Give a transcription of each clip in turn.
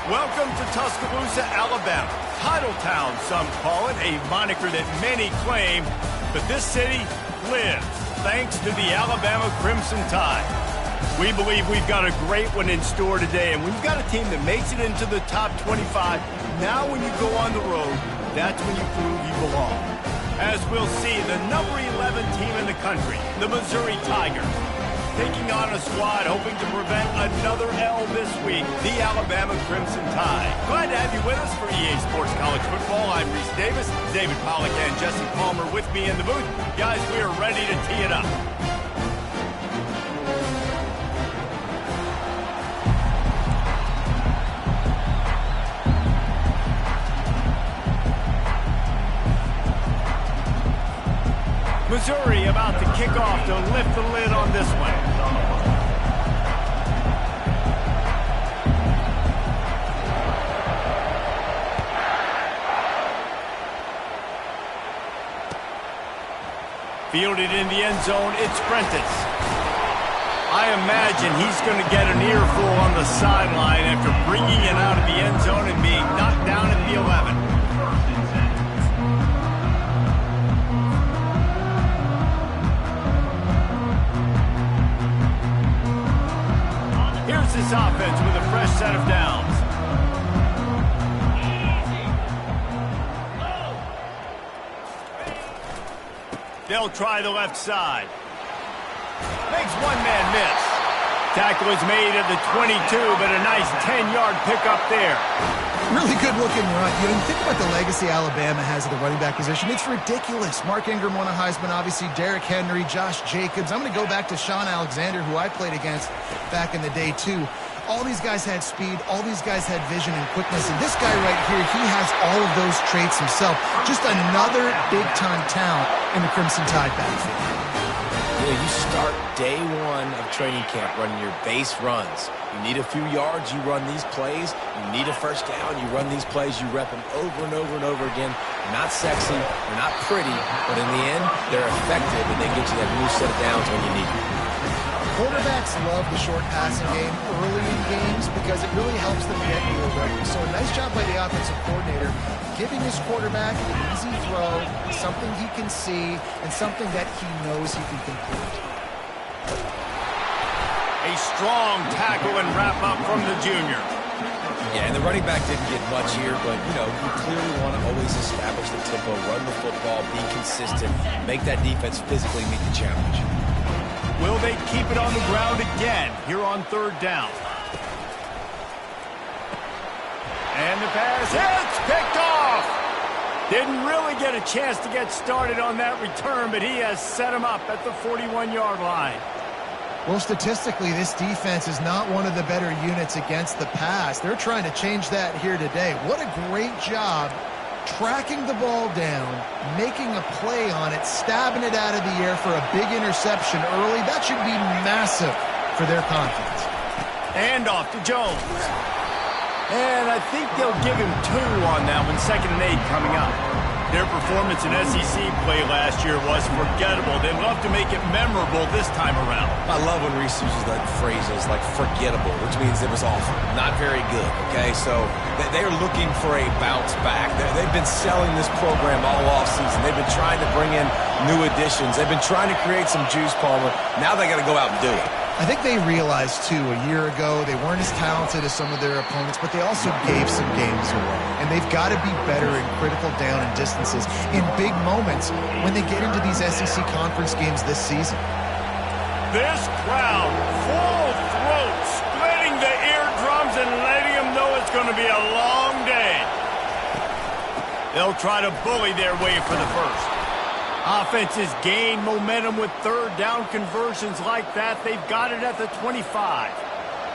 Welcome to Tuscaloosa, Alabama. Title Town, some call it, a moniker that many claim, but this city lives thanks to the Alabama Crimson Tide. We believe we've got a great one in store today, and when you've got a team that makes it into the top 25, now when you go on the road, that's when you prove you belong. As we'll see, the number 11 team in the country, the Missouri Tigers, taking on a squad hoping to prevent another L this week, the Alabama Crimson Tide. Glad to have you with us for EA Sports College Football. I'm Reese Davis, David Pollack and Jesse Palmer with me in the booth. Guys, we are ready to tee it up. Missouri about to kick off to lift the lid on this one. Fielded in the end zone, it's Prentice. I imagine he's going to get an earful on the sideline after bringing it out of the end zone and being knocked down at the 11. This offense with a fresh set of downs. They'll try the left side. Makes one man miss. Tackle is made at the 22, but a nice 10-yard pickup there. Really good looking run. You know, think about the legacy Alabama has at the running back position. It's ridiculous. Mark Ingram won a Heisman, obviously Derrick Henry, Josh Jacobs. I'm going to go back to Sean Alexander, who I played against back in the day too. All these guys had speed. All these guys had vision and quickness. And this guy right here, he has all of those traits himself. Just another big-time talent in the Crimson Tide backfield. You know, you start day one of training camp running your base runs. You need a few yards, you run these plays. You need a first down, you run these plays. You rep them over and over and over again. They're not sexy, they're not pretty, but in the end, they're effective, and they get you that new set of downs when you need them. Quarterbacks love the short passing game early in games because it really helps them get more ready. So a nice job by the offensive coordinator giving his quarterback an easy throw, something he can see, and something that he knows he can complete. A strong tackle and wrap up from the junior. Yeah, and the running back didn't get much here, but, you know, you clearly want to always establish the tempo, run the football, be consistent, make that defense physically meet the challenge. Will they keep it on the ground again here on third down? And the pass, it's picked off! Didn't really get a chance to get started on that return, but he has set him up at the 41-yard line. Well, statistically, this defense is not one of the better units against the pass. They're trying to change that here today. What a great job tracking the ball down, making a play on it, stabbing it out of the air for a big interception early. That should be massive for their confidence. And off to Jones. And I think they'll give him 2 on that one, 2nd and 8 coming up. Their performance in SEC play last year was forgettable. They'd love to make it memorable this time around. I love when Reese uses that phrases like forgettable, which means it was awful, not very good, okay? So they're looking for a bounce back. They've been selling this program all offseason. They've been trying to bring in new additions. They've been trying to create some juice, Palmer. Now they got to go out and do it. I think they realized, too, a year ago they weren't as talented as some of their opponents, but they also gave some games away. And they've got to be better in critical down and distances in big moments when they get into these SEC conference games this season. This crowd, full throat, splitting the eardrums and letting them know it's going to be a long day. They'll try to bully their way for the first. Offenses gain momentum with third down conversions like that. They've got it at the 25.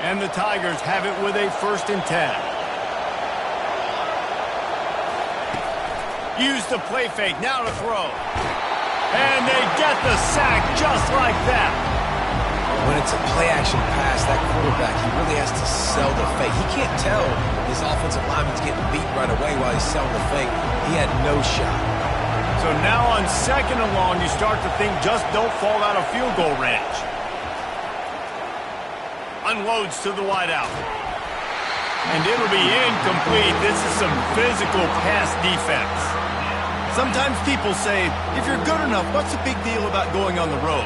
And the Tigers have it with a 1st and 10. Use the play fake, now to throw. And they get the sack just like that. When it's a play-action pass, that quarterback, he really has to sell the fake. He can't tell his offensive lineman's getting beat right away while he's selling the fake. He had no shot. So now on 2nd and long, you start to think just don't fall out of field goal range. Unloads to the wideout. And it'll be incomplete. This is some physical pass defense. Sometimes people say, if you're good enough, what's the big deal about going on the road?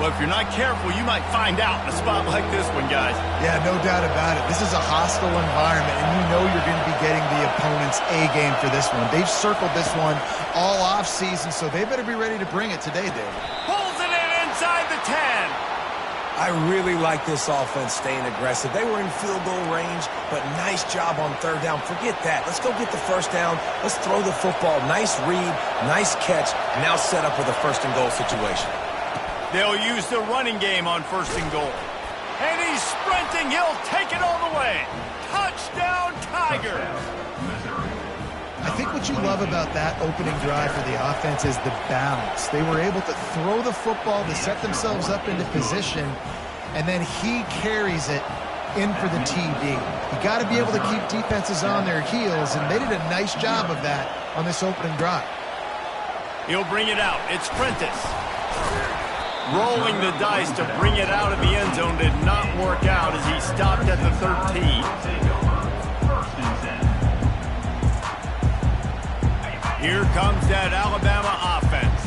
Well, if you're not careful, you might find out in a spot like this one, guys. Yeah, no doubt about it. This is a hostile environment, and you know you're going to be getting the opponent's A game for this one. They've circled this one all offseason, so they better be ready to bring it today, David. Pulls it in inside the 10. I really like this offense staying aggressive. They were in field goal range, but nice job on third down. Forget that. Let's go get the first down. Let's throw the football. Nice read, nice catch. Now set up with a first and goal situation. They'll use the running game on first and goal. And he's sprinting. He'll take it all the way. Touchdown, Tigers. I think what you love about that opening drive for the offense is the balance. They were able to throw the football to set themselves up into position, and then he carries it in for the TD. You got to be able to keep defenses on their heels, and they did a nice job of that on this opening drive. He'll bring it out. It's Prentice. Rolling the dice to bring it out of the end zone did not work out as he stopped at the 13. Here comes that Alabama offense.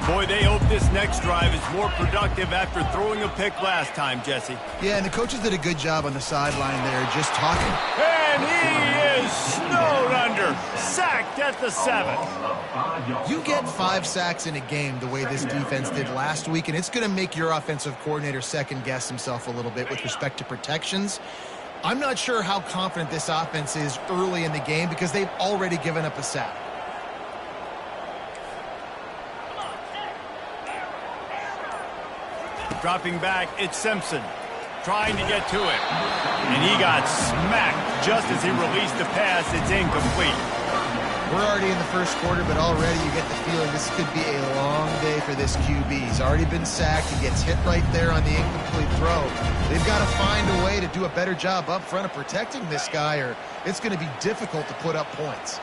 Boy, they hope this next drive is more productive after throwing a pick last time, Jesse. Yeah, and the coaches did a good job on the sideline there, just talking. And he is snowed under, sacked at the 7. You get 5 sacks in a game the way this defense did last week, and it's going to make your offensive coordinator second-guess himself a little bit with respect to protections. I'm not sure how confident this offense is early in the game because they've already given up a sack. Dropping back, it's Simpson. Trying to get to it. And he got smacked just as he released the pass. It's incomplete. We're already in the first quarter, but already you get the feeling this could be a long day for this QB. He's already been sacked. He gets hit right there on the incomplete throw. They've got to find a way to do a better job up front of protecting this guy, or it's going to be difficult to put up points.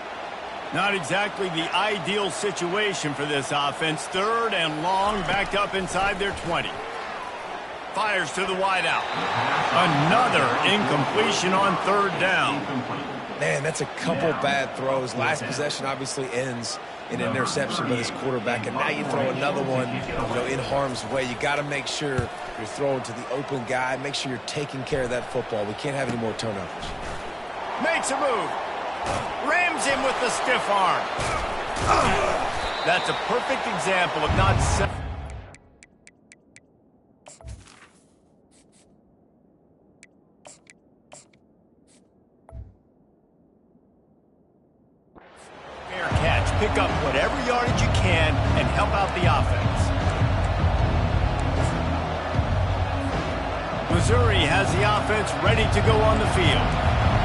Not exactly the ideal situation for this offense. Third and long, backed up inside their 20. Fires to the wideout. Another incompletion on third down. Man, that's a couple bad throws. Last possession obviously ends in an interception by this quarterback, and now you throw another one, in harm's way. You got to make sure you're throwing to the open guy. Make sure you're taking care of that football. We can't have any more turnovers. Makes a move. Rams him with the stiff arm. That's a perfect example of not... Pick up whatever yardage you can and help out the offense. Missouri has the offense ready to go on the field.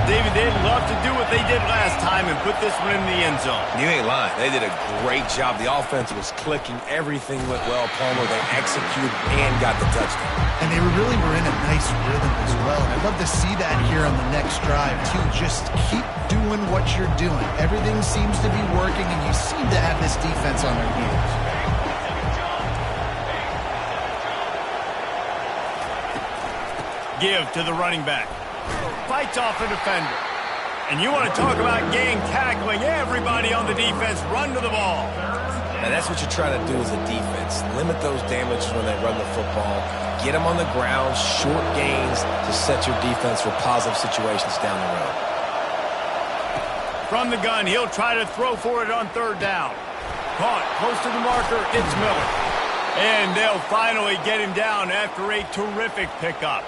David, they'd love to do what they did last time and put this one in the end zone. You ain't lying. They did a great job. The offense was clicking. Everything went well. Palmer, they executed and got the touchdown. And they really were in a nice rhythm as well. I'd love to see that here on the next drive, too. Just keep doing what you're doing. Everything seems to be working, and you seem to have this defense on their heels. Give to the running back. Fights off a defender. And you want to talk about gang tackling. Everybody on the defense run to the ball. Now that's what you try to do as a defense. Limit those damages when they run the football. Get them on the ground, short gains to set your defense for positive situations down the road. From the gun, he'll try to throw for it on third down. Caught close to the marker, it's Miller. And they'll finally get him down after a terrific pickup.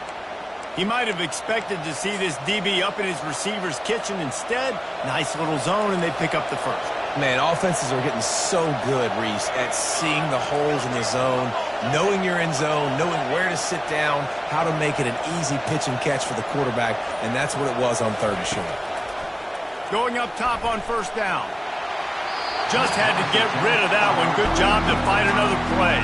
He might have expected to see this DB up in his receiver's kitchen. Instead, nice little zone, and they pick up the first. Man, offenses are getting so good, Reese, at seeing the holes in the zone, knowing you're in zone, knowing where to sit down, how to make it an easy pitch and catch for the quarterback, and that's what it was on third and short. Going up top on first down. Just had to get rid of that one. Good job to find another play.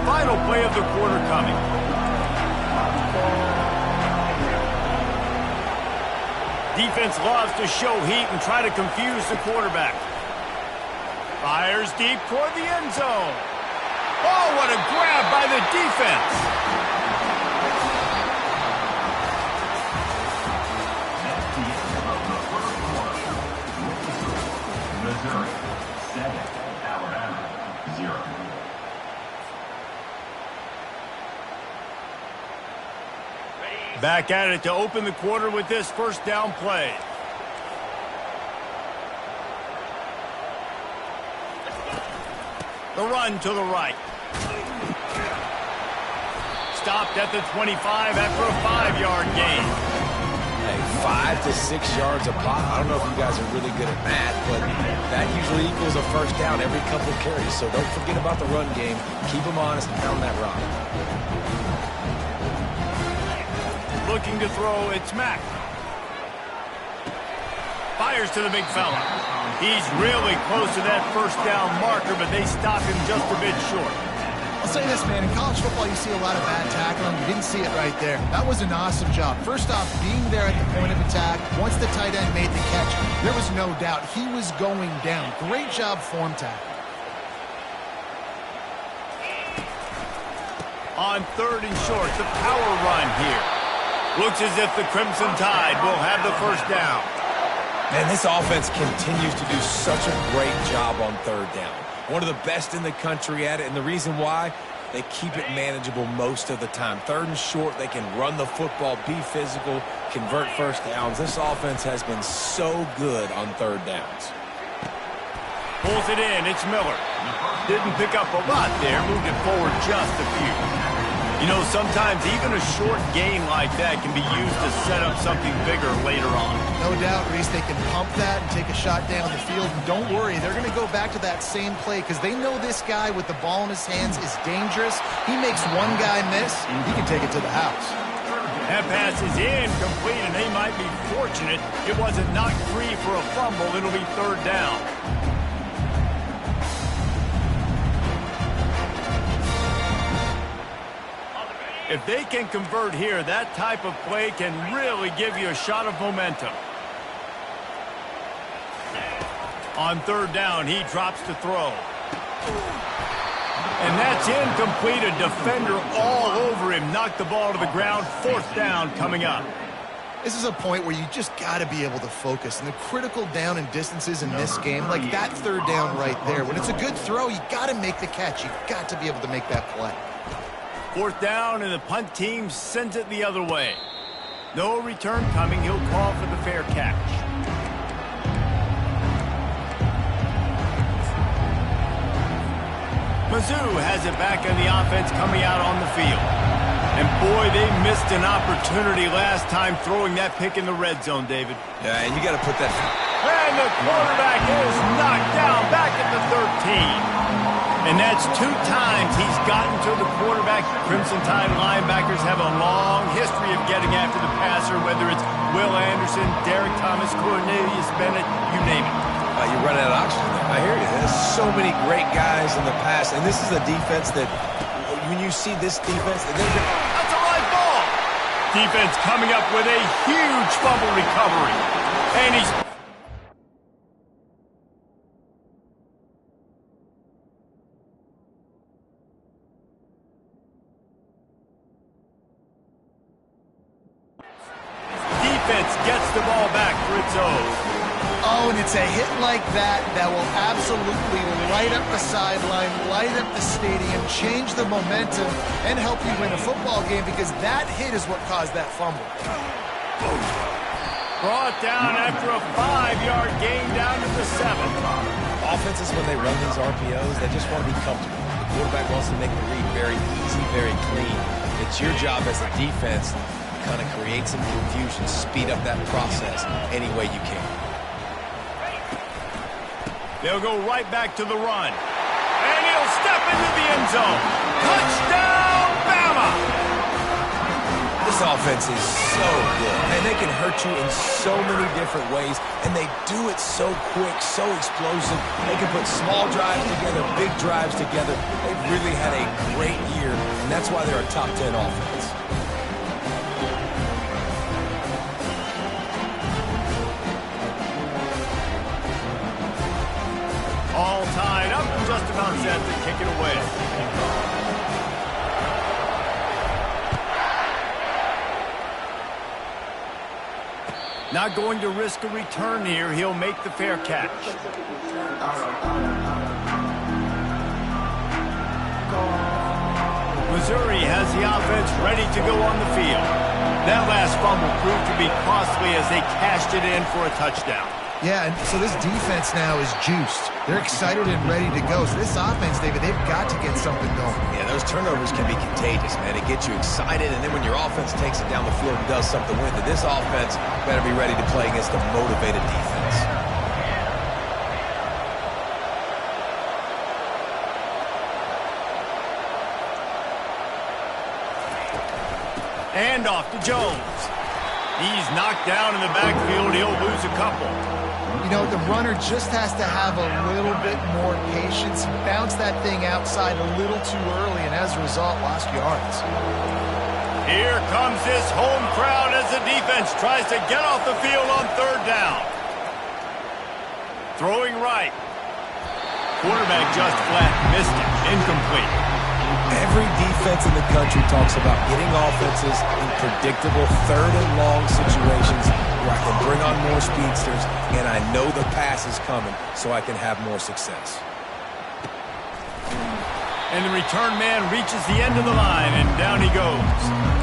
Final play of the quarter coming. Defense loves to show heat and try to confuse the quarterback. Fires deep toward the end zone. Oh, what a grab by the defense. Missouri 7, Alabama 0. Back at it to open the quarter with this first down play. The run to the right. Stopped at the 25 after a 5-yard gain. Hey, 5 to 6 yards a pop. I don't know if you guys are really good at math, but that usually equals a first down every couple of carries. So don't forget about the run game. Keep them honest and pound that rock. Looking to throw, it's Mack. Fires to the big fella. He's really close to that first down marker, but they stop him just a bit short. I'll say this, man. In college football, you see a lot of bad tackling. You didn't see it right there. That was an awesome job. First off, being there at the point of attack. Once the tight end made the catch, there was no doubt he was going down. Great job form tackle. On 3rd and short, the power run here. Looks as if the Crimson Tide will have the first down. Man, this offense continues to do such a great job on 3rd down. One of the best in the country at it, and the reason why, they keep it manageable most of the time. 3rd and short, they can run the football, be physical, convert first downs. This offense has been so good on 3rd downs. Pulls it in, it's Miller. Didn't pick up a lot there, moved it forward just a few. You know, sometimes even a short gain like that can be used to set up something bigger later on. No doubt, Reese, they can pump that and take a shot down the field. And don't worry, they're going to go back to that same play because they know this guy with the ball in his hands is dangerous. He makes one guy miss, he can take it to the house. That pass is incomplete, and they might be fortunate it wasn't knocked free for a fumble. It'll be 3rd down. If they can convert here, that type of play can really give you a shot of momentum. On 3rd down, he drops to throw. And that's incomplete. A defender all over him. Knocked the ball to the ground. 4th down coming up. This is a point where you just got to be able to focus. And the critical down and distances in this game, like that 3rd down right there, when it's a good throw, you got to make the catch. You got to be able to make that play. 4th down, and the punt team sends it the other way. No return coming. He'll call for the fair catch. Mizzou has it back in the offense coming out on the field. And boy, they missed an opportunity last time throwing that pick in the red zone, David. Yeah, and you got to put that... And the quarterback is knocked down back at the 13. And that's 2 times he's gotten to the quarterback. Crimson Tide linebackers have a long history of getting after the passer, whether it's Will Anderson, Derek Thomas, Cornelius Bennett, you name it. You run out of oxygen there. I hear you. There's so many great guys in the past, and this is a defense that, when you see this defense, that's a live ball. Defense coming up with a huge fumble recovery. And he's... gets the ball back for its own. Oh, and it's a hit like that that will absolutely light up the sideline, light up the stadium, change the momentum, and help you win a football game because that hit is what caused that fumble. Brought down after a 5-yard gain down to the 7. Offenses, when they run these RPOs, they just want to be comfortable. The quarterback wants to make the read very easy, very clean. It's your job as a defense to kind of create some confusion, speed up that process any way you can. They'll go right back to the run. And he'll step into the end zone. Touchdown, Bama! This offense is so good, and they can hurt you in so many different ways, and they do it so quick, so explosive. They can put small drives together, big drives together. They've really had a great year, and that's why they're a top 10 offense. All tied up, just about set to kick it away. Not going to risk a return here. He'll make the fair catch. Missouri has the offense ready to go on the field. That last fumble proved to be costly as they cashed it in for a touchdown. Yeah, and so this defense now is juiced. They're excited and ready to go. So this offense, David, they've got to get something going. Yeah, those turnovers can be contagious, man. It gets you excited, and then when your offense takes it down the field and does something with it, this offense better be ready to play against a motivated defense. And off to Jones. He's knocked down in the backfield. He'll lose a couple. You know, the runner just has to have a little bit more patience. He bounced that thing outside a little too early, and as a result, lost yards. Here comes this home crowd as the defense tries to get off the field on third down. Throwing right. Quarterback just flat missed it. Incomplete. Every defense in the country talks about getting offenses in predictable third and long situations where I can bring on more speedsters and I know the pass is coming so I can have more success. And the return man reaches the end of the line and down he goes.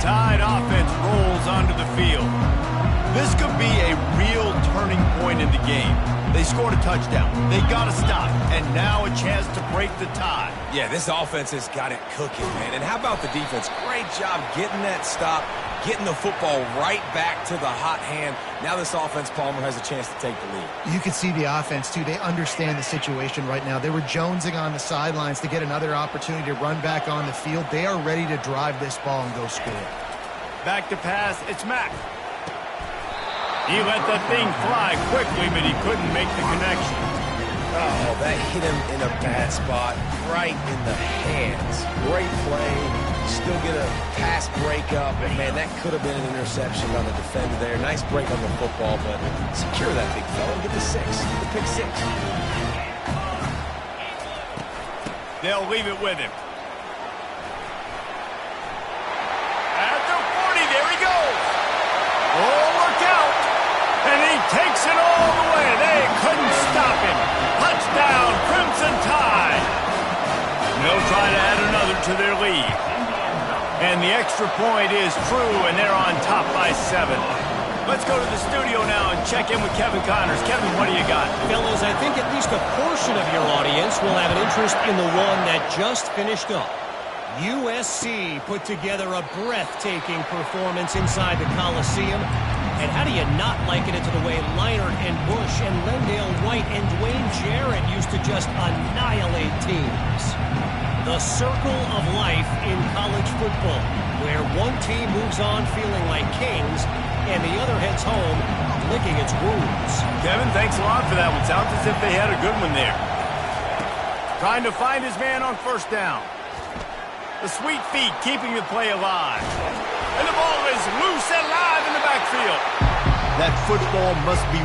Tide offense rolls onto the field. This could be a real turning point in the game. They scored a touchdown. They got to stop. And now a chance to break the tie. Yeah, this offense has got it cooking, man. And how about the defense? Great job getting that stop, getting the football right back to the hot hand. Now this offense, Palmer, has a chance to take the lead. You can see the offense, too. They understand the situation right now. They were jonesing on the sidelines to get another opportunity to run back on the field. They are ready to drive this ball and go score. Back to pass, it's Mack. He let that thing fly quickly, but he couldn't make the connection. Oh, that hit him in a bad spot, right in the hands. Great play. Still get a pass breakup, and man, that could have been an interception on the defender there. Nice break on the football, but secure that big fella and get the six. Get the pick six. They'll leave it with him. At the 40, there he goes. Oh, look out. And he takes it all the way. They couldn't stop him. Touchdown, Crimson Tide. They'll try to add another to their lead. And the extra point is true, and they're on top by 7. Let's go to the studio now and check in with Kevin Connors. Kevin, what do you got? Fellas, I think at least a portion of your audience will have an interest in the one that just finished up. USC put together a breathtaking performance inside the Coliseum. And how do you not liken it to the way Leinart and Bush and Lendale White and Dwayne Jarrett used to just annihilate teams? The circle of life in college football, where one team moves on feeling like kings and the other heads home licking its wounds. Kevin, thanks a lot for that one. Sounds as if they had a good one there. Trying to find his man on first down. The sweet feet keeping the play alive. And the ball is loose and live in the backfield. That football must be...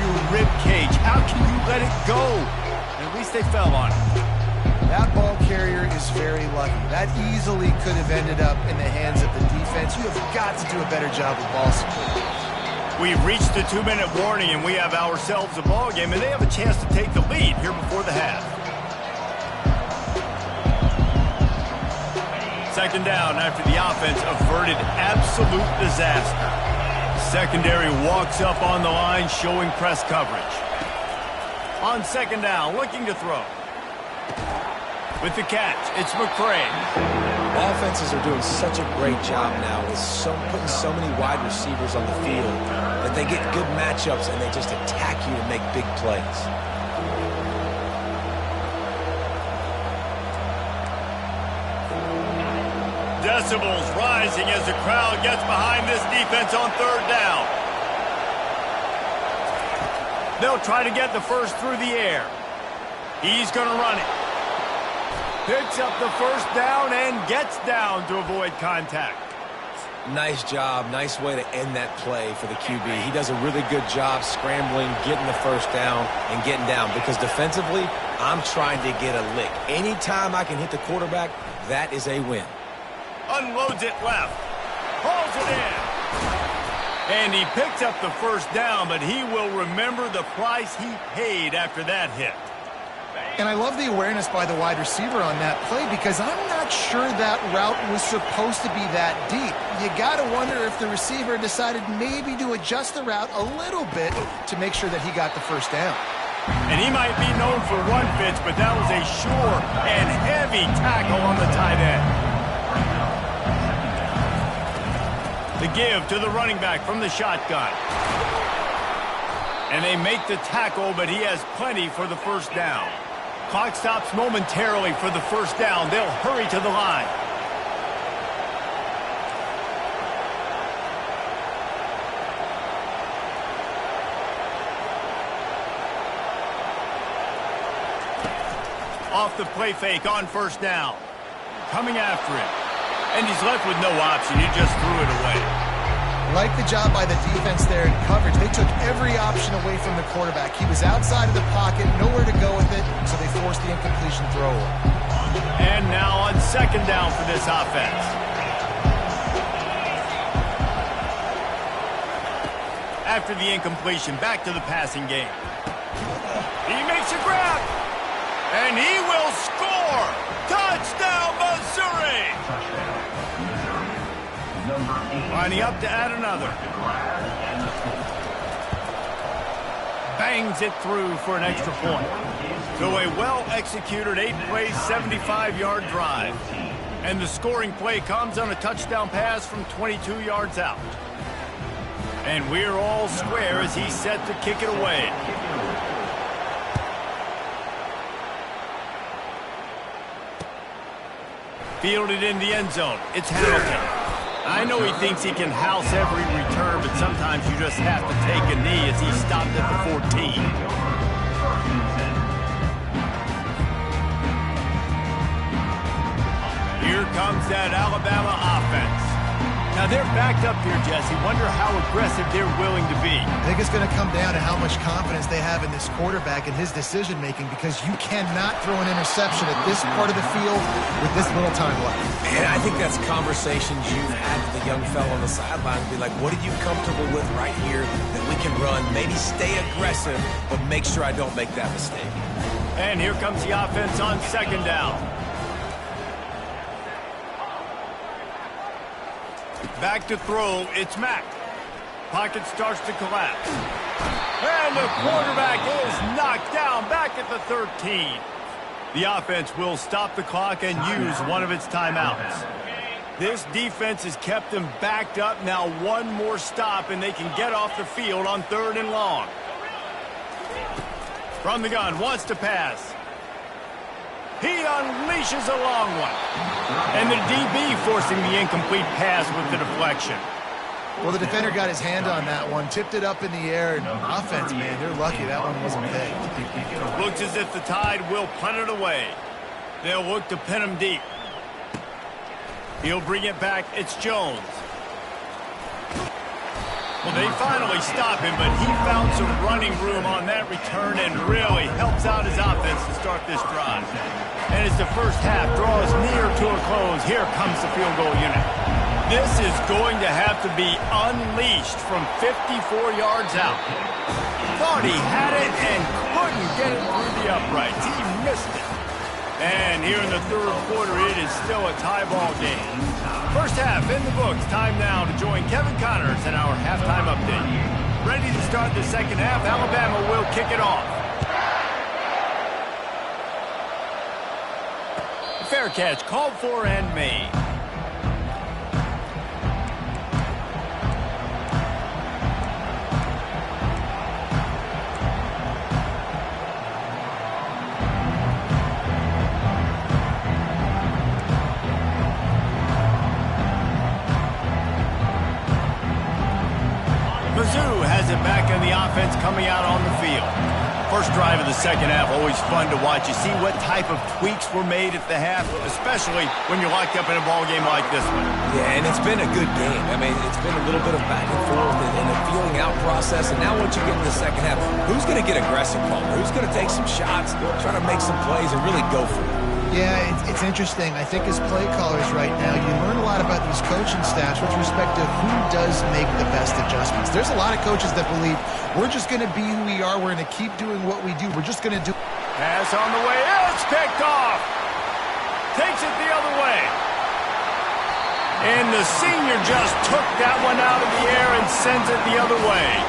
your rib cage. How can you let it go? At least they fell on it. That ball carrier is very lucky. That easily could have ended up in the hands of the defense. You have got to do a better job with ball security. We've reached the 2-minute warning, and we have ourselves a ball game, and they have a chance to take the lead here before the half. Second down after the offense averted absolute disaster. Secondary walks up on the line, showing press coverage. On second down, looking to throw. With the catch, it's McCray. Offenses are doing such a great job now with putting so many wide receivers on the field that they get good matchups and they just attack you to make big plays. Decibels rising as the crowd gets behind this defense on third down. They'll try to get the first through the air. He's going to run it. Picks up the first down and gets down to avoid contact. Nice job. Nice way to end that play for the QB. He does a really good job scrambling, getting the first down, and getting down. Because defensively, I'm trying to get a lick. Anytime I can hit the quarterback, that is a win. Unloads it left. Hauls it in. And he picks up the first down, but he will remember the price he paid after that hit. And I love the awareness by the wide receiver on that play because I'm not sure that route was supposed to be that deep. You got to wonder if the receiver decided maybe to adjust the route a little bit to make sure that he got the first down. And he might be known for run fits, but that was a sure and heavy tackle on the tight end. The give to the running back from the shotgun. And they make the tackle, but he has plenty for the first down. Clock stops momentarily for the first down. They'll hurry to the line. Off the play fake on first down. Coming after him. And he's left with no option. He just threw it away. Like the job by the defense there in coverage. They took every option away from the quarterback. He was outside of the pocket, nowhere to go with it, so they forced the incompletion throw. And now on second down for this offense. After the incompletion, back to the passing game. He makes a grab. And he will score. Touchdown, Missouri. Lining up to add another. Bangs it through for an extra point. So a well-executed 8-play, 75-yard drive. And the scoring play comes on a touchdown pass from 22 yards out. And we're all square as he's set to kick it away. Fielded in the end zone. It's Hamilton. I know he thinks he can house every return, but sometimes you just have to take a knee as he stopped at the 14. Here comes that Alabama offense. Now they're backed up here, Jesse. Wonder how aggressive they're willing to be. I think it's going to come down to how much confidence they have in this quarterback and his decision-making because you cannot throw an interception at this part of the field with this little time left. And I think that's conversations you've had with the young fellow on the sideline. Be like, what are you comfortable with right here that we can run? Maybe stay aggressive, but make sure I don't make that mistake. And here comes the offense on second down. Back to throw, it's Mack. Pocket starts to collapse. And the quarterback is knocked down back at the 13. The offense will stop the clock and use one of its timeouts. This defense has kept them backed up. Now one more stop and they can get off the field on third and long. From the gun, wants to pass. He unleashes a long one. And the DB forcing the incomplete pass with the deflection. Well, the defender got his hand on that one, tipped it up in the air, and offense, man, they're lucky that one wasn't pegged. Looks as if the Tide will punt it away. They'll look to pin him deep. He'll bring it back. It's Jones. Well, they finally stop him, but he found some running room on that return and really helps out his offense to start this drive. And as the first half draws near to a close, here comes the field goal unit. This is going to have to be unleashed from 54 yards out. Thought he had it and couldn't get it through the uprights. He missed it. And here in the third quarter, it is still a tie ball game. First half in the books. Time now to join Kevin Connors in our halftime update. Ready to start the second half. Alabama will kick it off. Fair catch, called for and made. Mizzou has it back in the offense coming out on the field. First drive of the second half, always fun to watch. You see what type of tweaks were made at the half, especially when you're locked up in a ball game like this one. Yeah, and it's been a good game. I mean, it's been a little bit of back and forth and a feeling out process. And now once you get in the second half, who's going to get aggressive, Palmer? Who's going to take some shots, try to make some plays, and really go for it? Yeah, it's interesting. I think as play callers right now, you learn a lot about these coaching staffs with respect to who does make the best adjustments. There's a lot of coaches that believe we're just going to be who we are. We're going to keep doing what we do. We're just going to do. Pass on the way. It's picked off. Takes it the other way. And the senior just took that one out of the air and sends it the other way.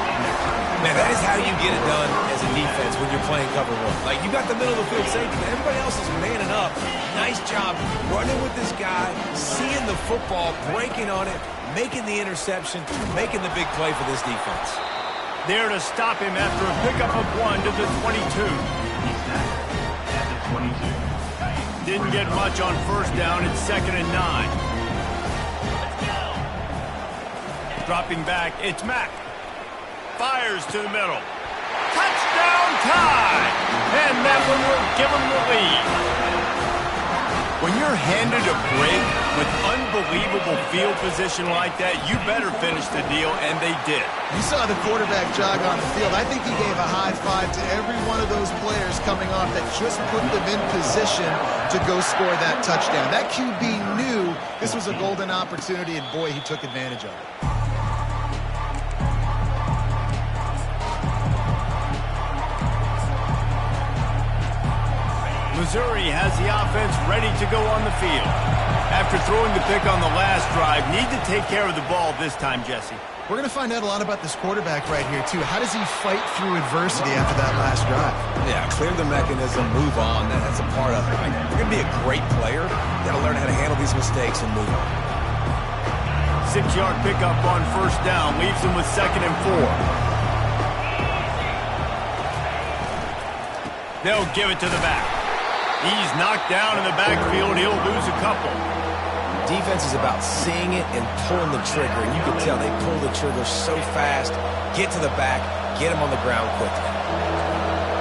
Man, that is how you get it done as a defense when you're playing cover one. Like, you got the middle of the field safety, but everybody else is manning up. Nice job running with this guy, seeing the football, breaking on it, making the interception, making the big play for this defense. There to stop him after a pickup of 1 to the 22. He's set at the 22. Didn't get much on first down. It's 2nd and 9. Dropping back, it's Mack. Fires to the middle. Touchdown tie! And that one will give them the lead. When you're handed a break with unbelievable field position like that, you better finish the deal, and they did. You saw the quarterback jog on the field. I think he gave a high five to every one of those players coming off that just put them in position to go score that touchdown. That QB knew this was a golden opportunity, and boy, he took advantage of it. Missouri has the offense ready to go on the field. After throwing the pick on the last drive, need to take care of the ball this time, Jesse. We're going to find out a lot about this quarterback right here, too. How does he fight through adversity after that last drive? Yeah, clear the mechanism, move on. That's a part of it. Like, you're going to be a great player. You got to learn how to handle these mistakes and move on. 6-yard pickup on first down leaves him with 2nd and 4. They'll give it to the back. He's knocked down in the backfield. He'll lose a couple. Defense is about seeing it and pulling the trigger. And you can tell they pull the trigger so fast. Get to the back. Get him on the ground quickly.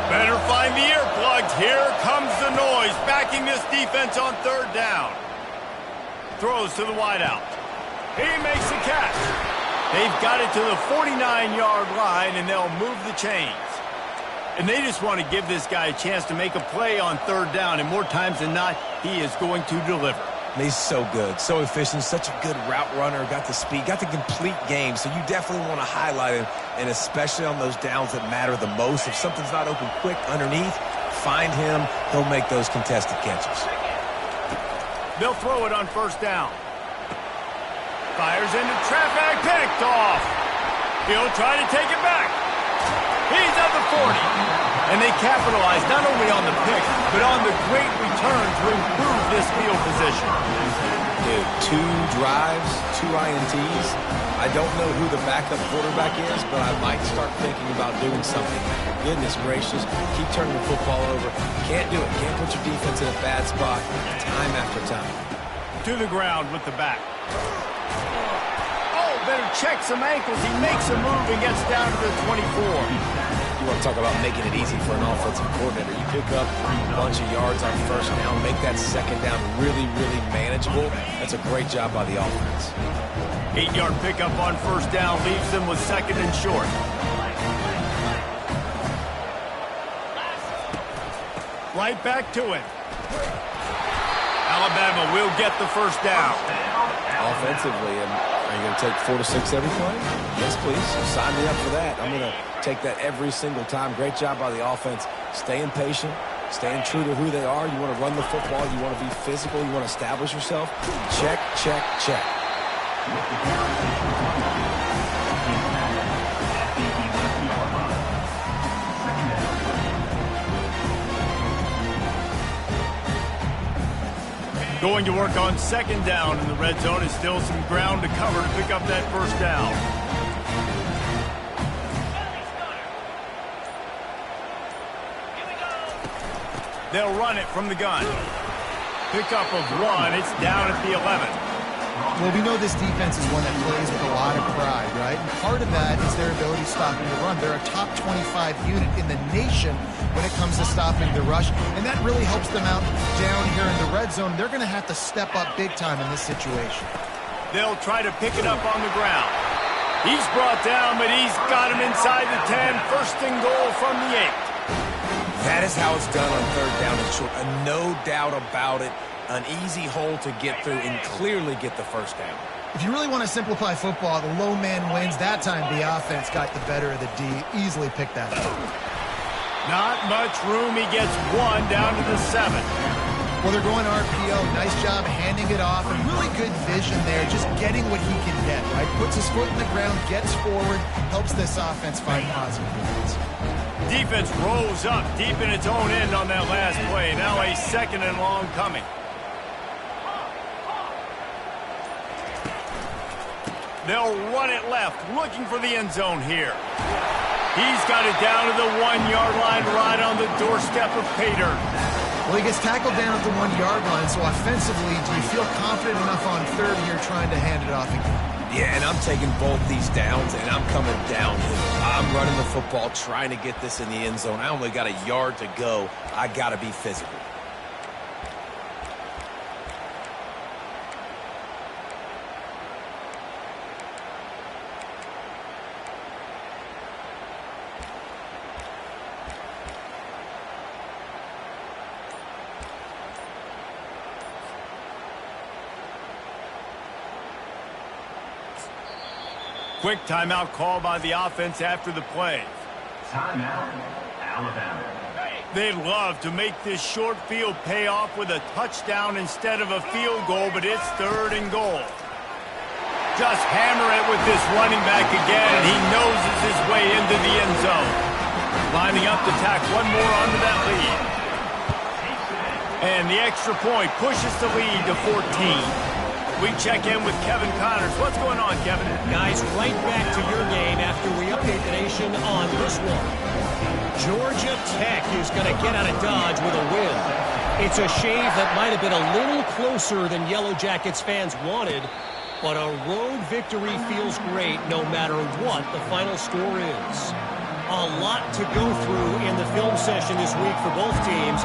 Better find the earplugs. Here comes the noise. Backing this defense on 3rd down. Throws to the wideout. He makes the catch. They've got it to the 49-yard line, and they'll move the chains. And they just want to give this guy a chance to make a play on 3rd down, and more times than not, he is going to deliver. He's so good, so efficient, such a good route runner, got the speed, got the complete game, so you definitely want to highlight him, and especially on those downs that matter the most. If something's not open quick underneath, find him, he'll make those contested catches. They'll throw it on 1st down. Fires into traffic, picked off. He'll try to take it back. He's at the 40. And they capitalize not only on the pick, but on the great return to improve this field position. Dude, 2 drives, 2 INTs. I don't know who the backup quarterback is, but I might start thinking about doing something. Goodness gracious, keep turning the football over. Can't do it. Can't put your defense in a bad spot time after time. To the ground with the back. Oh, better check some ankles. He makes a move and gets down to the 24. You want to talk about making it easy for an offensive coordinator. You pick up a bunch of yards on first down, make that second down really, really manageable. That's a great job by the offense. 8-yard pickup on first down leaves them with 2nd and short. Right back to it. Alabama will get the first down. Offensively, and are you going to take 4 to 6 every play? Yes, please. Sign me up for that. I'm going to take that every single time. Great job by the offense. Staying patient, staying true to who they are. You want to run the football. You want to be physical. You want to establish yourself. Check, check, check. Going to work on second down in the red zone is still some ground to cover to pick up that first down. They'll run it from the gun. Pickup of 1. It's down at the 11. Well, we know this defense is one that plays with a lot of pride, right? And part of that is their ability stopping the run. They're a top 25 unit in the nation when it comes to stopping the rush, and that really helps them out down here in the red zone. They're going to have to step up big time in this situation. They'll try to pick it up on the ground. He's brought down, but he's got him inside the 10. First and goal from the 8. That is how it's done on third down and short. No doubt about it. An easy hole to get through and clearly get the first down. If you really want to simplify football, the low man wins. That time the offense got the better of the D. Easily picked that up. Not much room. He gets 1 down to the 7. Well, they're going RPO. Nice job handing it off, and really good vision there, just getting what he can get, right? Puts his foot in the ground, gets forward, helps this offense find positive points. Defense rolls up deep in its own end on that last play. Now a second and long coming. They'll run it left, looking for the end zone here. He's got it down to the 1-yard line, right on the doorstep of Pater. Well, he gets tackled down at the 1-yard line, so offensively, do you feel confident enough on third here trying to hand it off again? Yeah, and I'm taking both these downs, and I'm coming downhill. I'm running the football, trying to get this in the end zone. I only got a yard to go. I got to be physical. Quick timeout call by the offense after the play. Timeout, Alabama. They'd love to make this short field pay off with a touchdown instead of a field goal, but it's third and goal. Just hammer it with this running back again, and he noses his way into the end zone. Lining up to tack one more onto that lead. And the extra point pushes the lead to 14. We check in with Kevin Connors. What's going on, Kevin? Guys, right back to your game after we update the nation on this one. Georgia Tech is going to get out of Dodge with a win. It's a shave that might have been a little closer than Yellow Jackets fans wanted, but a road victory feels great no matter what the final score is. A lot to go through in the film session this week for both teams,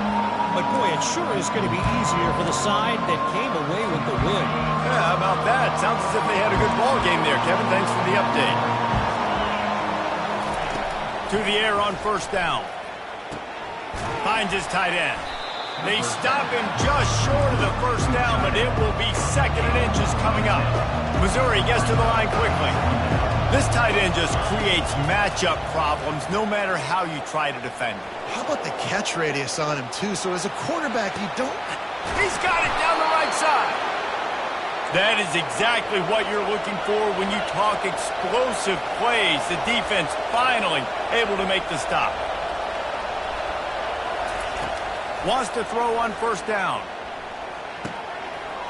but boy, it sure is going to be easier for the side that came away with the win. Yeah, how about that? Sounds as if they had a good ball game there, Kevin. Thanks for the update. To the air on first down. Finds his tight end. They stop him just short of the first down, but it will be second and inches coming up. Missouri gets to the line quickly. This tight end just creates matchup problems no matter how you try to defend him. How about the catch radius on him, too? So as a quarterback, you don't... He's got it down the right side. That is exactly what you're looking for when you talk explosive plays. The defense finally able to make the stop. Wants to throw on first down.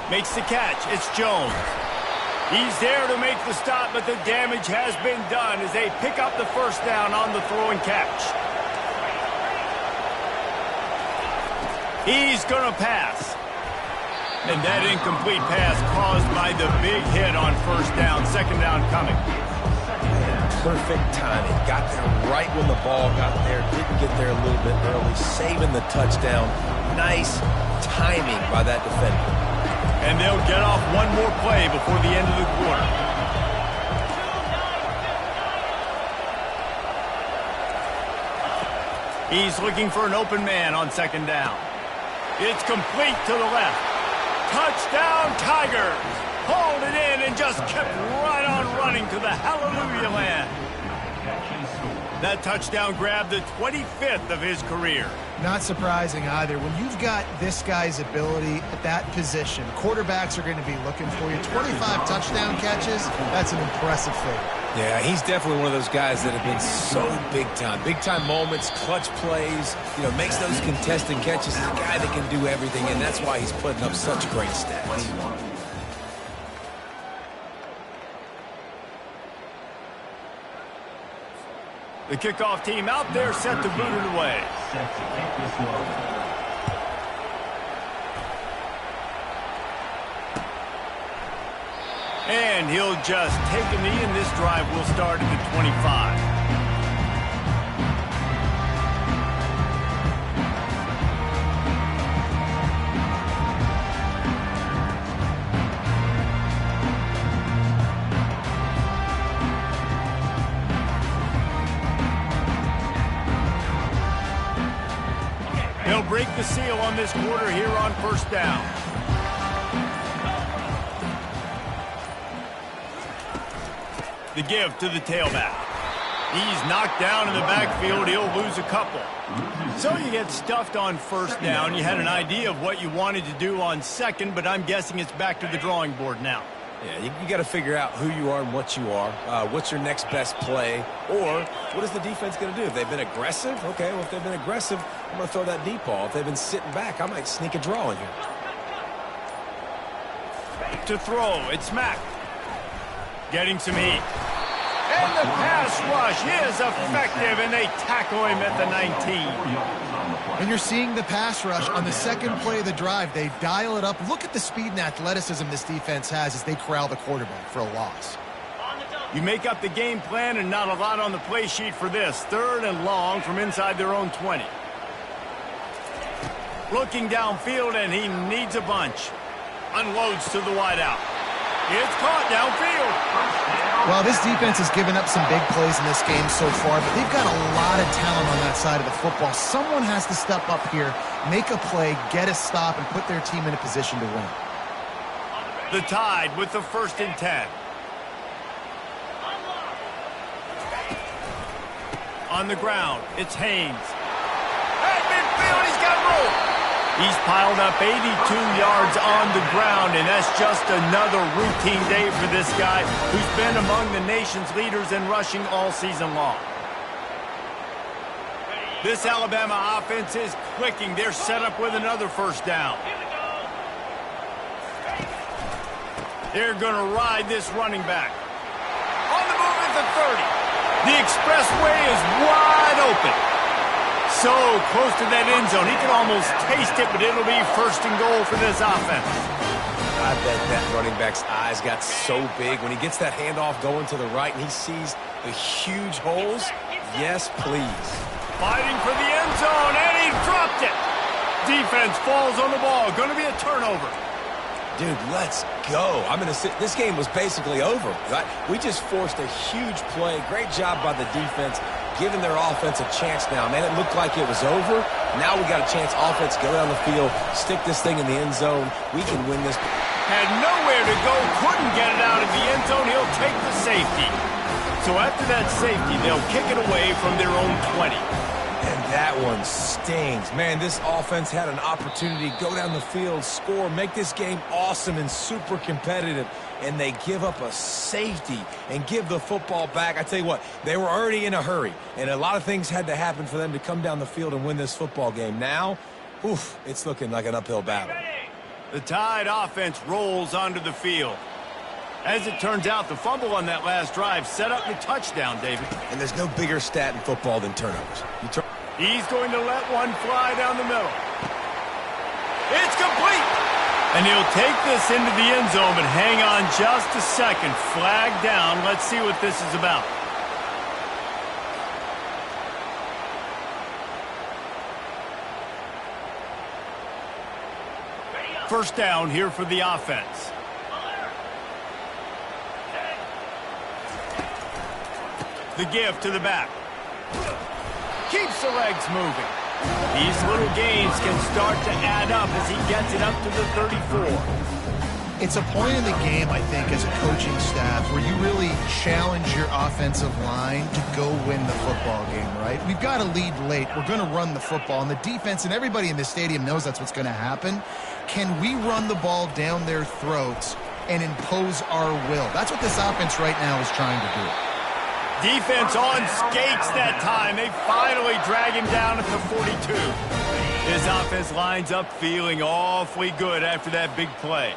Makes the catch. It's Jones. He's there to make the stop, but the damage has been done as they pick up the first down on the throw and catch. He's going to pass. And that incomplete pass caused by the big hit on first down. Second down coming. Perfect timing. Got there right when the ball got there. Didn't get there a little bit early. Saving the touchdown. Nice timing by that defender. And they'll get off one more play before the end of the quarter. He's looking for an open man on second down. It's complete to the left. Touchdown, Tigers! Hauled it in and just kept right on running to the hallelujah land. That touchdown grabbed the 25th of his career. Not surprising either. When you've got this guy's ability at that position, quarterbacks are going to be looking for you. 25 touchdown catches, that's an impressive feat. Yeah, he's definitely one of those guys that have been so big time. Big time moments, clutch plays, makes those contested catches. He's a guy that can do everything, and that's why he's putting up such great stats. The kickoff team out there set to boot it away. Set to kick this one. And he'll just take a knee, and this drive will start at the 25. He'll break the seal on this quarter here on first down. The give to the tailback. He's knocked down in the backfield. He'll lose a couple. So you get stuffed on first down. You had an idea of what you wanted to do on second, but I'm guessing it's back to the drawing board now. Yeah, you got to figure out who you are and what you are. What's your next best play? Or what is the defense going to do? If they've been aggressive, okay, well, if they've been aggressive, I'm going to throw that deep ball. If they've been sitting back, I might sneak a draw in here. To throw, it's Mack. Getting some heat. And the pass rush is effective, and they tackle him at the 19. And you're seeing the pass rush on the second play of the drive. They dial it up. Look at the speed and athleticism this defense has as they corral the quarterback for a loss. You make up the game plan, and not a lot on the play sheet for this. 3rd and long from inside their own 20. Looking downfield, and he needs a bunch. Unloads to the wideout. It's caught downfield. Well, this defense has given up some big plays in this game so far, but they've got a lot of talent on that side of the football. Someone has to step up here, make a play, get a stop, and put their team in a position to win. The Tide with the 1st and 10. On the ground, it's Haynes. At midfield, he's got room. He's piled up 82 yards on the ground, and that's just another routine day for this guy who's been among the nation's leaders in rushing all season long. This Alabama offense is clicking. They're set up with another first down. They're going to ride this running back. On the move at the 30. The expressway is wide open. So close to that end zone. He can almost taste it, but it'll be 1st and goal for this offense. I bet that running back's eyes got so big when he gets that handoff going to the right and he sees the huge holes. Yes, please. Fighting for the end zone, and he dropped it. Defense falls on the ball. Going to be a turnover. Dude, let's go. I'm going to sit. This game was basically over. Right? We just forced a huge play. Great job by the defense, giving their offense a chance now. Man, it looked like it was over. Now we got a chance. Offense, go down the field, stick this thing in the end zone. We can win this. Had nowhere to go, couldn't get it out of the end zone. He'll take the safety. So after that safety, they'll kick it away from their own 20. And that one stings. Man, this offense had an opportunity to go down the field, score, make this game awesome and super competitive, and they give up a safety and give the football back. I tell you what, they were already in a hurry, and a lot of things had to happen for them to come down the field and win this football game. Now, oof, it's looking like an uphill battle. The Tide offense rolls onto the field. As it turns out, the fumble on that last drive set up the touchdown, David. And there's no bigger stat in football than turnovers. He's going to let one fly down the middle. It's complete. And he'll take this into the end zone, but hang on just a second. Flag down. Let's see what this is about. First down here for the offense. The give to the back. Keeps the legs moving. These little gains can start to add up as he gets it up to the 34. It's a point in the game, I think, as a coaching staff where you really challenge your offensive line to go win the football game, right? We've got to lead late. We're going to run the football, and the defense and everybody in the stadium knows that's what's going to happen. Can we run the ball down their throats and impose our will? That's what this offense right now is trying to do. Defense on skates that time. They finally drag him down at the 42. His offense lines up feeling awfully good after that big play.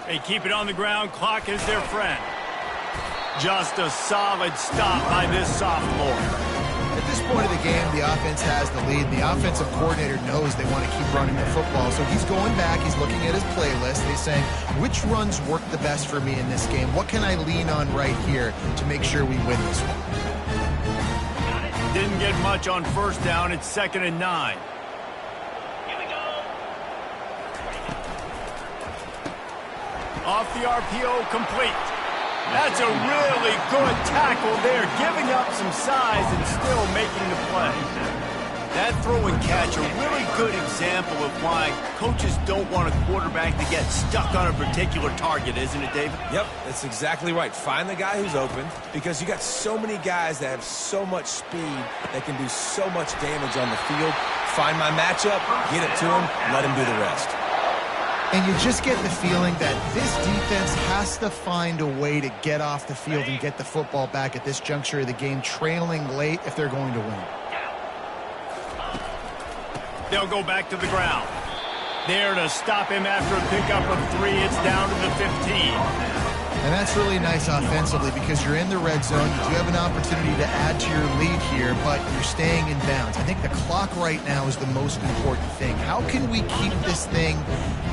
They keep it on the ground. Clock is their friend. Just a solid stop by this sophomore. At this point of the game, the offense has the lead. The offensive coordinator knows they want to keep running the football. So he's going back. He's looking at his playlist. He's saying, which runs work the best for me in this game? What can I lean on right here to make sure we win this one? Didn't get much on first down. It's 2nd and 9. Off the RPO, complete. That's a really good tackle there, giving up some size and still making the play. That throw and catch, a really good example of why coaches don't want a quarterback to get stuck on a particular target, isn't it, David? Yep, that's exactly right. Find the guy who's open, because you got so many guys that have so much speed that can do so much damage on the field. Find my matchup, get it to him, let him do the rest. And you just get the feeling that this defense has to find a way to get off the field and get the football back at this juncture of the game, trailing late if they're going to win. They'll go back to the ground. There to stop him after a pickup of 3. It's down to the 15. And that's really nice offensively because you're in the red zone. You do have an opportunity to add to your lead here, but you're staying in bounds. I think the clock right now is the most important thing. How can we keep this thing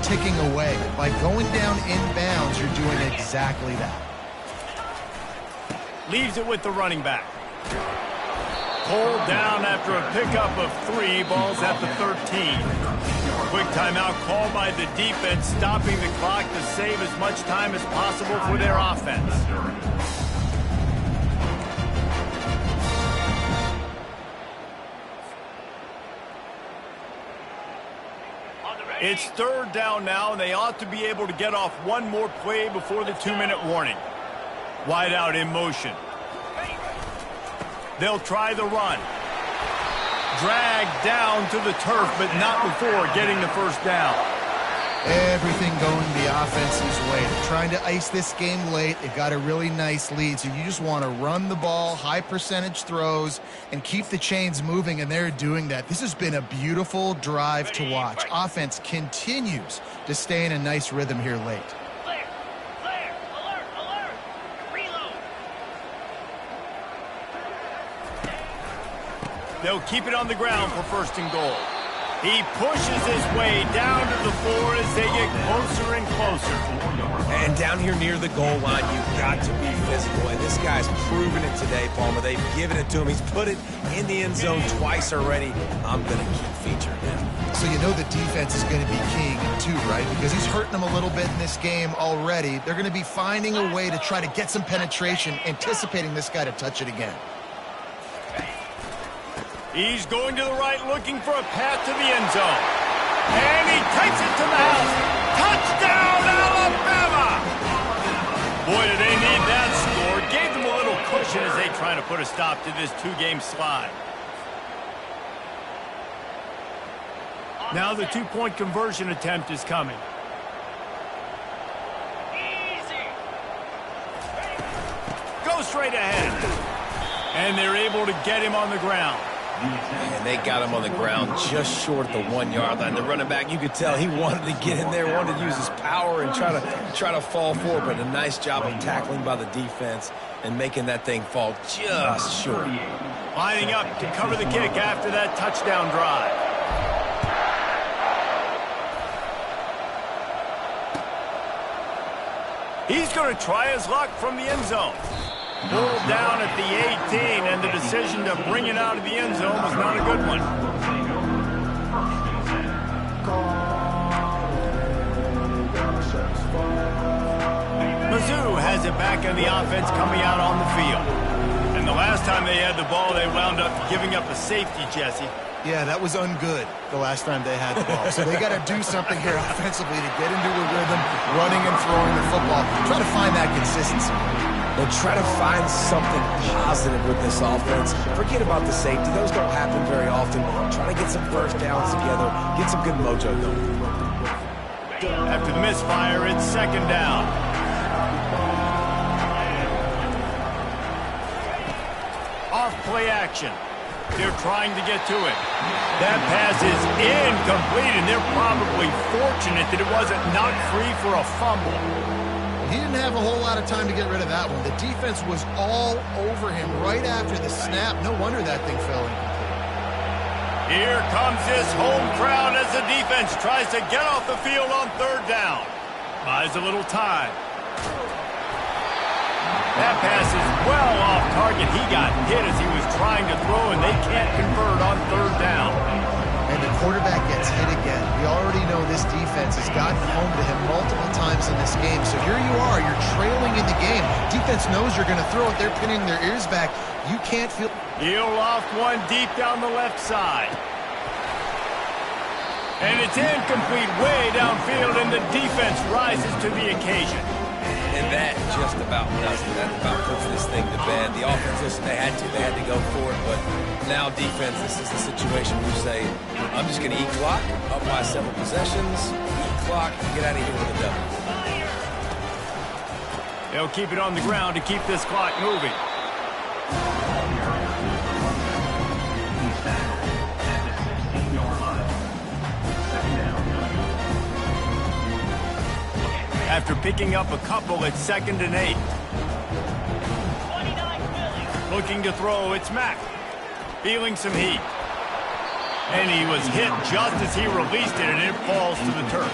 ticking away? By going down in bounds, you're doing exactly that. Leaves it with the running back. Pulled down after a pickup of 3. Ball's at the 13. Quick timeout called by the defense, stopping the clock to save as much time as possible for their offense. It's 3rd down now, and they ought to be able to get off one more play before the 2-minute warning. Wide out in motion. They'll try the run. Dragged down to the turf, but not before getting the first down. Everything going the offense's way. They're trying to ice this game late. They've got a really nice lead, so you just want to run the ball, high percentage throws, and keep the chains moving, and they're doing that. This has been a beautiful drive to watch. Offense continues to stay in a nice rhythm here late. They'll keep it on the ground for 1st and goal. He pushes his way down to the 4 as they get closer and closer. And down here near the goal line, you've got to be physical. And this guy's proven it today, Palmer. They've given it to him. He's put it in the end zone twice already. I'm going to keep featuring him. So you know the defense is going to be keying him too, right? Because he's hurting them a little bit in this game already. They're going to be finding a way to try to get some penetration, anticipating this guy to touch it again. He's going to the right, looking for a path to the end zone. And he takes it to the house. Touchdown, Alabama! Boy, did they need that score. Gave them a little cushion as they try to put a stop to this 2-game slide. Now the 2-point conversion attempt is coming. Go straight ahead. And they're able to get him on the ground. And they got him on the ground just short of the 1-yard line. The running back, you could tell he wanted to get in there, wanted to use his power and try to fall forward, but a nice job of tackling by the defense and making that thing fall just short. Lining up to cover the kick after that touchdown drive. He's going to try his luck from the end zone. Pulled down at the 18, and the decision to bring it out of the end zone was not a good one. Mizzou has it back in the offense coming out on the field. And the last time they had the ball, they wound up giving up a safety, Jesse. Yeah, that was ungood the last time they had the ball. So they got to do something here offensively to get into a rhythm, running and throwing the football. Try to find that consistency. They'll try to find something positive with this offense. Forget about the safety. Those don't happen very often. Try to get some first downs together. Get some good mojo going. After the misfire, it's 2nd down. off play action. They're trying to get to it. That pass is incomplete, and they're probably fortunate that it wasn't knocked free for a fumble. He didn't have a whole lot of time to get rid of that one. The defense was all over him right after the snap. No wonder that thing fell incomplete. Here comes this home crowd as the defense tries to get off the field on third down. Buys a little time. That pass is well off target. He got hit as he was trying to throw, and they can't convert on third down. And the quarterback gets hit again. We already know this defense has gotten home to him multiple times in this game. So here you are, you're trailing in the game. Defense knows you're going to throw it. They're pinning their ears back. You can't feel... He'll loft one deep down the left side. And it's incomplete way downfield, and the defense rises to the occasion. And that just about does it. That about puts this thing to bed. The offense, listen, they had to go for it, but now defense, this is the situation where you say, I'm just going to eat clock, up by 7 possessions, eat clock, and get out of here with a W. They'll keep it on the ground to keep this clock moving. After picking up a couple, it's 2nd and 8. Looking to throw, it's Mack. Feeling some heat. And he was hit just as he released it, and it falls to the turf.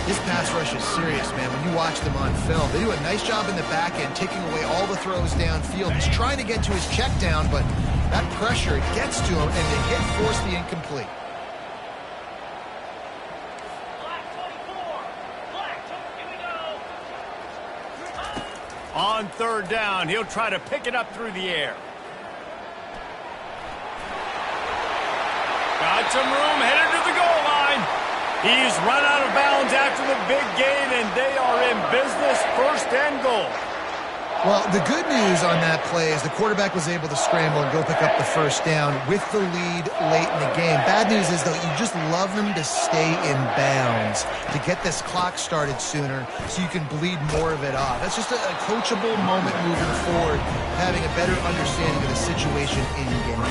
This pass rush is serious, man. When you watch them on film, they do a nice job in the back end, taking away all the throws downfield. He's trying to get to his check down, but that pressure, it gets to him, and the hit forced the incomplete. On third down, he'll try to pick it up through the air. Got some room, headed to the goal line. He's run out of bounds after the big gain, and they are in business, 1st and goal. Well, the good news on that play is the quarterback was able to scramble and go pick up the 1st down with the lead late in the game. Bad news is, though, you just love them to stay in bounds to get this clock started sooner so you can bleed more of it off. That's just a coachable moment moving forward, having a better understanding of the situation in game.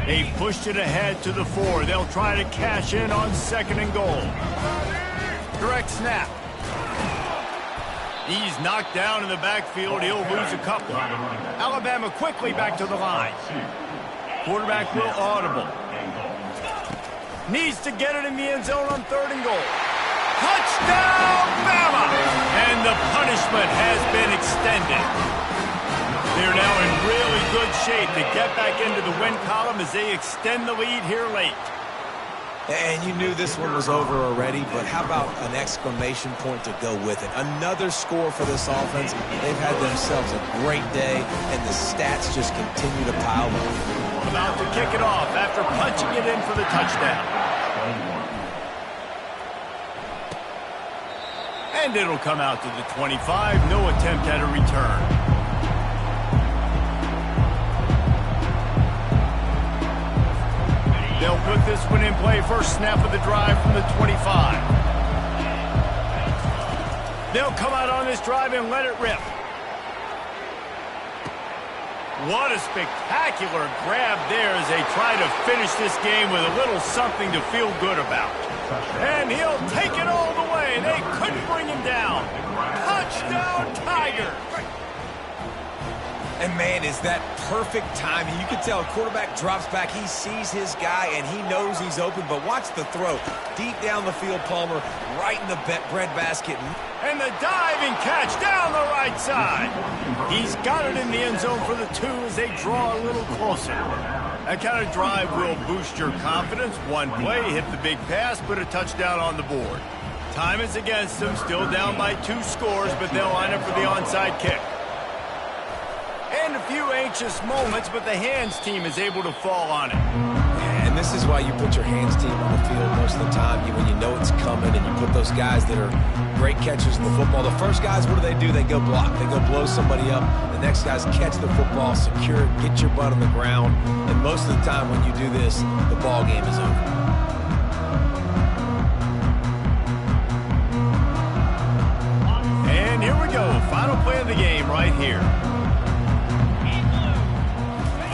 They pushed it ahead to the 4. They'll try to cash in on 2nd and goal. Direct snap. He's knocked down in the backfield. He'll lose a couple. Alabama quickly back to the line. Quarterback will audible. Needs to get it in the end zone on 3rd and goal. Touchdown, Bama! And the punishment has been extended. They're now in really good shape to get back into the win column as they extend the lead here late. And you knew this one was over already, but how about an exclamation point to go with it? Another score for this offense. They've had themselves a great day, and the stats just continue to pile up. About to kick it off after punching it in for the touchdown. And it'll come out to the 25. No attempt at a return. They'll put this one in play. First snap of the drive from the 25. They'll come out on this drive and let it rip. What a spectacular grab there as they try to finish this game with a little something to feel good about. And he'll take it all the way. They couldn't bring him down. Touchdown, Tigers. And, man, is that perfect timing. You can tell a quarterback drops back. He sees his guy, and he knows he's open. But watch the throw. Deep down the field, Palmer, right in the breadbasket. And the diving catch down the right side. He's got it in the end zone for the 2 as they draw a little closer. That kind of drive will boost your confidence. One play, hit the big pass, put a touchdown on the board. Time is against them, still down by 2 scores, but they'll line up for the onside kick. And a few anxious moments, but the hands team is able to fall on it. And this is why you put your hands team on the field most of the time when you know it's coming, and you put those guys that are great catchers in the football. The first guys, what do? They go block. They go blow somebody up. The next guys catch the football, secure it, get your butt on the ground. And most of the time when you do this, the ball game is over. the game right here.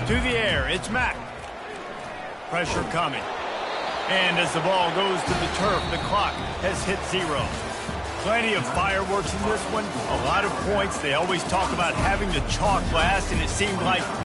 To the air, it's Mack. Pressure coming. And as the ball goes to the turf, the clock has hit 0. Plenty of fireworks in this one, a lot of points. They always talk about having the chalk last, and it seemed like